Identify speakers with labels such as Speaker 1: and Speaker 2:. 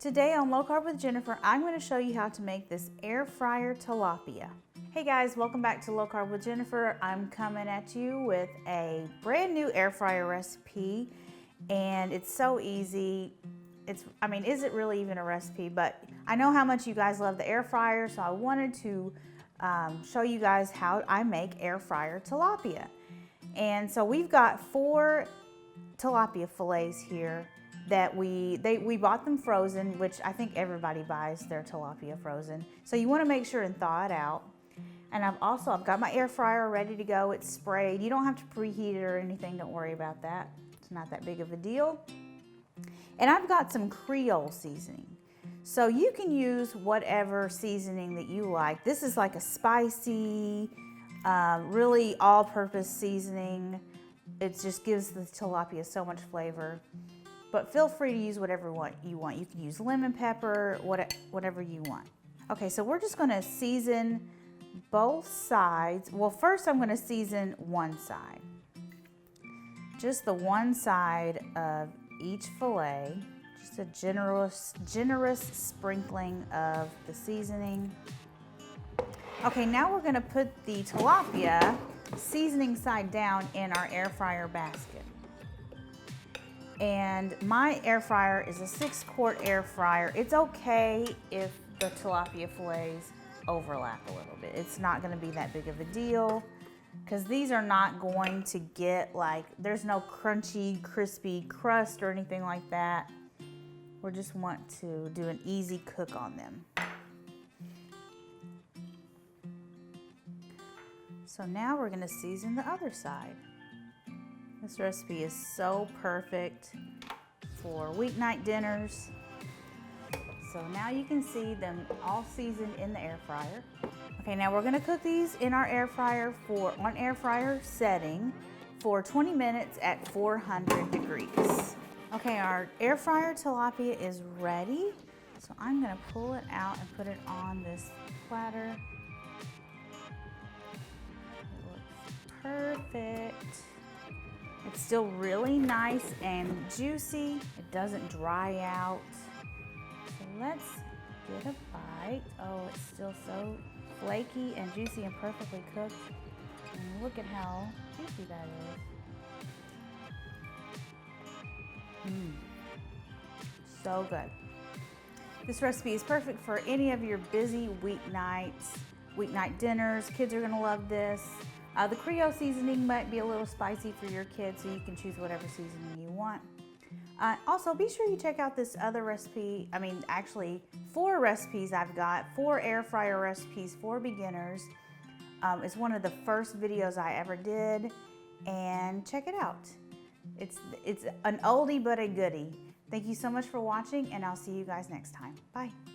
Speaker 1: Today on Low Carb with Jennifer, I'm going to show you how to make this air fryer tilapia. Hey guys, welcome back to Low Carb with Jennifer. I'm coming at you with a brand new air fryer recipe, and it's so easy. Is it really even a recipe? But I know how much you guys love the air fryer, so I wanted to show you guys how I make air fryer tilapia. And so we've got 4 tilapia fillets here that we bought them frozen, which I think everybody buys their tilapia frozen. So you want to make sure and thaw it out. And I've got my air fryer ready to go. It's sprayed. You don't have to preheat it or anything. Don't worry about that. It's not that big of a deal. And I've got some Creole seasoning. So you can use whatever seasoning that you like. This is like a spicy, really all-purpose seasoning. It just gives the tilapia so much flavor. But feel free to use whatever you want. You can use lemon pepper, whatever you want. Okay, so we're just gonna season both sides. Well, first I'm gonna season one side. Just the one side of each fillet. Just a generous sprinkling of the seasoning. Okay, now we're gonna put the tilapia seasoning side down in our air fryer basket. And my air fryer is a 6-quart air fryer. It's okay if the tilapia fillets overlap a little bit. It's not gonna be that big of a deal because these are not going to get there's no crunchy, crispy crust or anything like that. We just want to do an easy cook on them. So now we're gonna season the other side. This recipe is so perfect for weeknight dinners. So now you can see them all seasoned in the air fryer. Okay, now we're gonna cook these in our air fryer on air fryer setting for 20 minutes at 400 degrees. Okay, our air fryer tilapia is ready. So I'm gonna pull it out and put it on this platter. It looks perfect. It's still really nice and juicy. It doesn't dry out. So let's get a bite. Oh, it's still so flaky and juicy and perfectly cooked. And look at how juicy that is. So good. This recipe is perfect for any of your busy weeknight dinners. Kids are gonna love this. The Creole seasoning might be a little spicy for your kids, so you can choose whatever seasoning you want. Also, be sure you check out this other recipe. Actually, 4 recipes I've got, 4 air fryer recipes for beginners. It's one of the first videos I ever did, and check it out. It's an oldie but a goodie. Thank you so much for watching, and I'll see you guys next time. Bye.